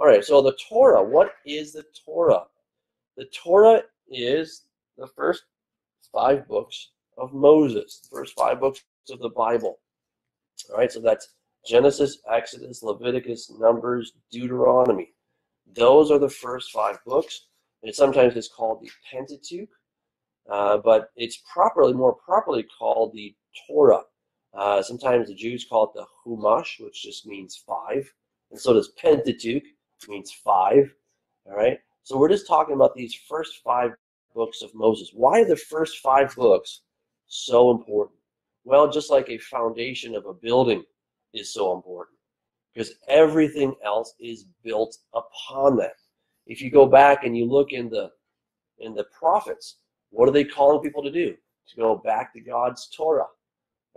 All right, so the Torah, what is the Torah? The Torah is the first 5 books of Moses, the first 5 books of the Bible. All right, so that's Genesis, Exodus, Leviticus, Numbers, Deuteronomy. Those are the first 5 books. It sometimes is called the Pentateuch, but it's more properly called the Torah. Sometimes the Jews call it the Chumash, which just means 5, and so does Pentateuch, means 5. All right, so we're just talking about these first 5 books of Moses. Why are the first 5 books so important? Well, just like a foundation of a building is so important, because everything else is built upon that. If you go back and you look in the prophets, what are they calling people to do? To go back to God's Torah.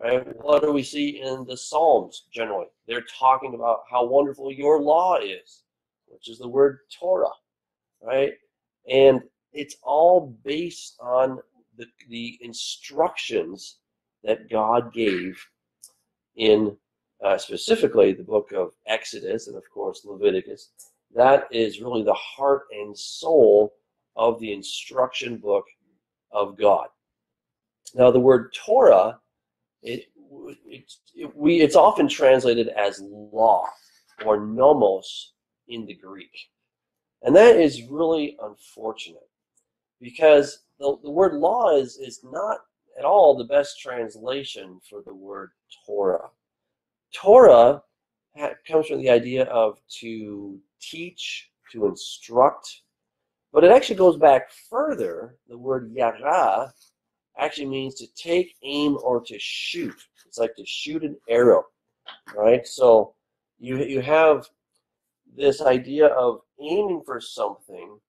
Right? What do we see in the Psalms generally? They're talking about how wonderful your law is, which is the word Torah, right? And it's all based on the instructions that God gave in specifically the book of Exodus and, of course, Leviticus. That is really the heart and soul of the instruction book of God. Now, the word Torah, it's often translated as law or nomos in the Greek. And that is really unfortunate, because the word law is not at all the best translation for the word Torah. Torah comes from the idea of to teach, to instruct, but it actually goes back further. The word yara actually means to take aim or to shoot. It's like to shoot an arrow, right? So you have this idea of aiming for something,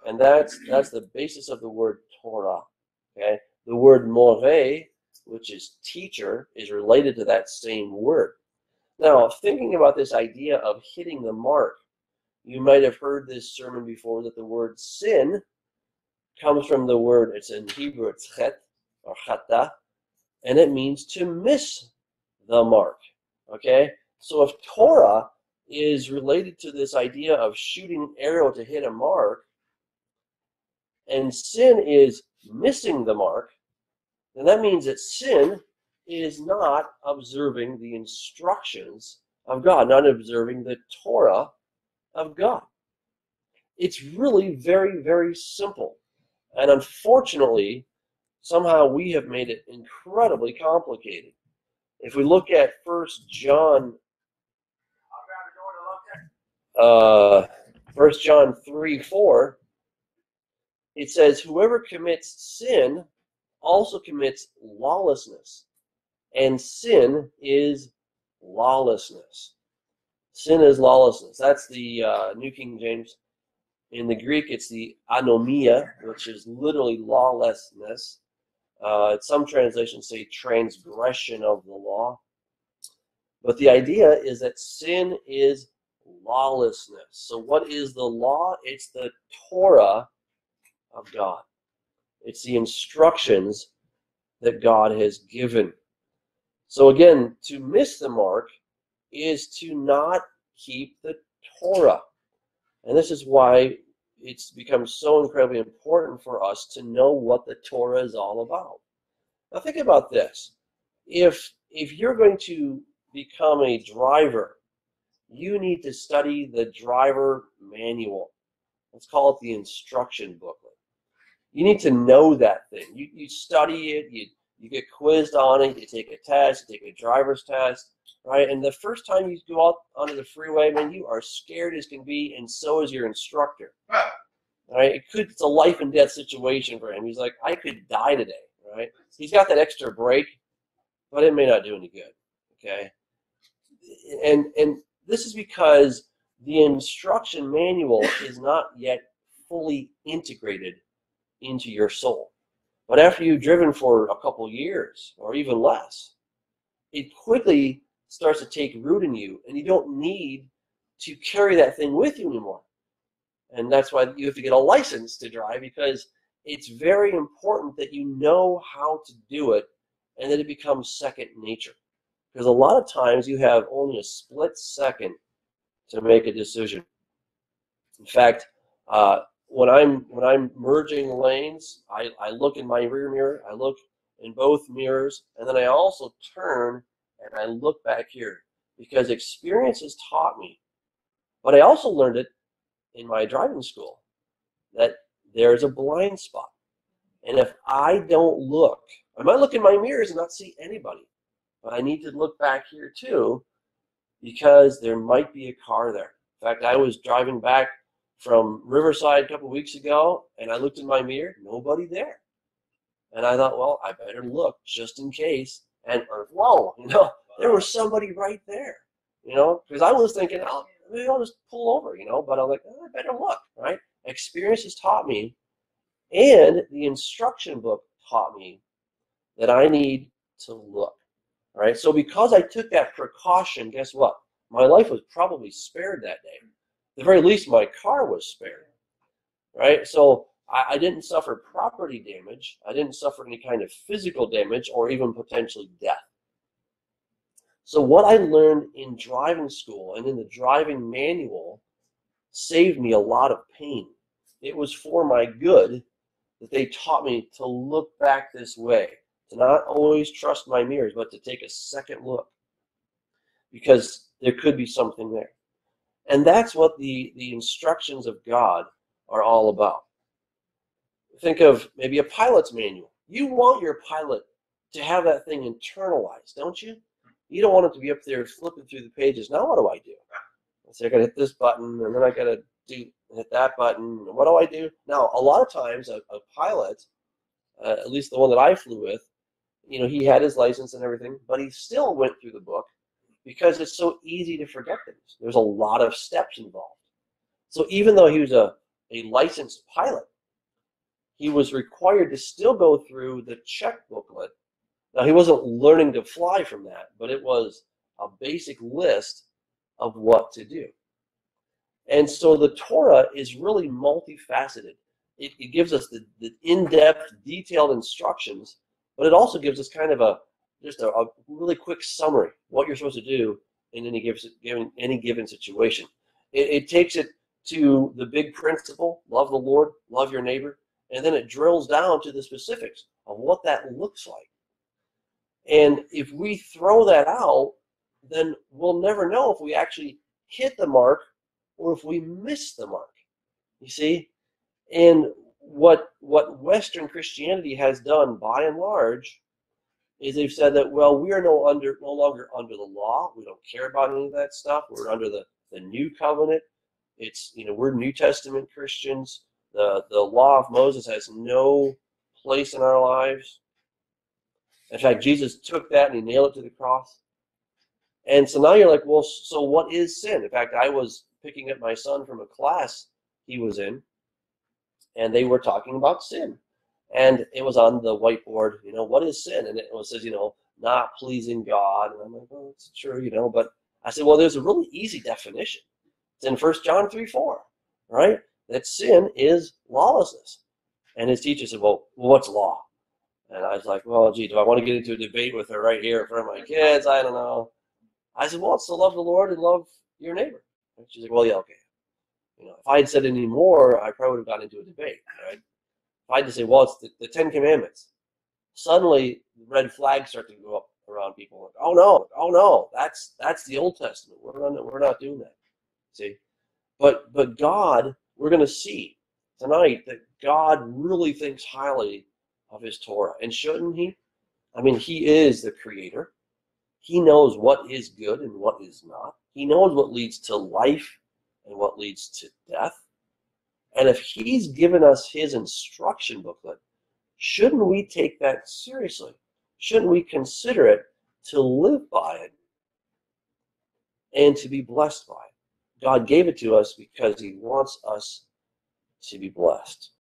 and that's the basis of the word Torah. Okay, the word moreh, which is teacher, is related to that same word. Now, thinking about this idea of hitting the mark, you might have heard this sermon before that the word sin comes from the word, it's in Hebrew, it's chet or chata, and it means to miss the mark. Okay, so if Torah is related to this idea of shooting an arrow to hit a mark, and sin is missing the mark, then that means that sin is not observing the instructions of God, not observing the Torah of God. It's really very, very simple. And unfortunately, somehow we have made it incredibly complicated. If we look at 1 John 3:4, it says, whoever commits sin also commits lawlessness, and sin is lawlessness. Sin is lawlessness. That's the New King James. In the Greek, it's the anomia, which is literally lawlessness. Some translations say transgression of the law. But the idea is that sin is lawlessness. So what is the law? It's the Torah of God. It's the instructions that God has given. So again, to miss the mark is to not keep the Torah. And this is why it's become so incredibly important for us to know what the Torah is all about. Now think about this. If you're going to become a driver, you need to study the driver manual. Let's call it the instruction booklet. You need to know that thing. You study it, you get quizzed on it, you take a test, you take a driver's test, right? And the first time you go out onto the freeway, man, you are scared as can be, and so is your instructor. Right? It's a life and death situation for him. He's like, I could die today, right? He's got that extra brake, but it may not do any good. Okay? And this is because the instruction manual is not yet fully integrated into your soul. But after you've driven for a couple years or even less, it quickly starts to take root in you, and you don't need to carry that thing with you anymore. And that's why you have to get a license to drive, because it's very important that you know how to do it and that it becomes second nature. Because a lot of times you have only a split second to make a decision. In fact, when I'm merging lanes, I look in my rear mirror, I look in both mirrors, and then I also turn and I look back here because experience has taught me. But I also learned it in my driving school that there's a blind spot. And if I don't look, I might look in my mirrors and not see anybody, but I need to look back here too because there might be a car there. In fact, I was driving back from Riverside a couple weeks ago, and I looked in my mirror, nobody there. And I thought, well, I better look just in case. And whoa, there was somebody right there, because I was thinking, oh, maybe I'll just pull over, but I'm like, oh, I better look, right? Experience has taught me, and the instruction book taught me that I need to look. All right, so because I took that precaution, guess what? My life was probably spared that day. At the very least, my car was spared, right? So I didn't suffer property damage. I didn't suffer any kind of physical damage or even potentially death. So what I learned in driving school and in the driving manual saved me a lot of pain. It was for my good that they taught me to look back this way, to not always trust my mirrors, but to take a second look, because there could be something there. And that's what the instructions of God are all about. Think of maybe a pilot's manual. You want your pilot to have that thing internalized, don't you? You don't want it to be up there flipping through the pages. Now what do I do? I say I got to hit this button, and then I got to hit that button. What do I do? Now, a lot of times a pilot, at least the one that I flew with, he had his license and everything, but he still went through the book because it's so easy to forget things. There's a lot of steps involved. So even though he was a licensed pilot, he was required to still go through the check booklet. Now, he wasn't learning to fly from that, but it was a basic list of what to do. And so the Torah is really multifaceted. It gives us the in-depth, detailed instructions, but it also gives us kind of just a really quick summary, what you're supposed to do in any given situation. It takes it to the big principle, love the Lord, love your neighbor, and then it drills down to the specifics of what that looks like. And if we throw that out, then we'll never know if we actually hit the mark or if we miss the mark. You see? And what Western Christianity has done by and large is they've said that, well, we are no longer under the law. We don't care about any of that stuff. We're under the new covenant. It's, we're New Testament Christians. The law of Moses has no place in our lives. In fact, Jesus took that and he nailed it to the cross. And so now you're like, well, so what is sin? In fact, I was picking up my son from a class he was in, and they were talking about sin. And it was on the whiteboard, what is sin? And it says, not pleasing God. And I'm like, well, it's true, but I said, well, there's a really easy definition. It's in 1 John 3:4, right? That sin is lawlessness. And his teacher said, well, what's law? And I was like, well, gee, do I want to get into a debate with her right here in front of my kids? I don't know. I said, well, it's to love the Lord and love your neighbor. And she's like, well, yeah, okay. If I had said any more, I probably would have gotten into a debate, right? If I had to say, well, it's the 10 Commandments, suddenly red flags start to go up around people. Like, oh no, that's the Old Testament. We're not doing that. See, but God, we're going to see tonight that God really thinks highly of his Torah, and shouldn't he? I mean, he is the creator. He knows what is good and what is not. He knows what leads to life and what leads to death. And if he's given us his instruction booklet, shouldn't we take that seriously? Shouldn't we consider it to live by it and to be blessed by it? God gave it to us because he wants us to be blessed.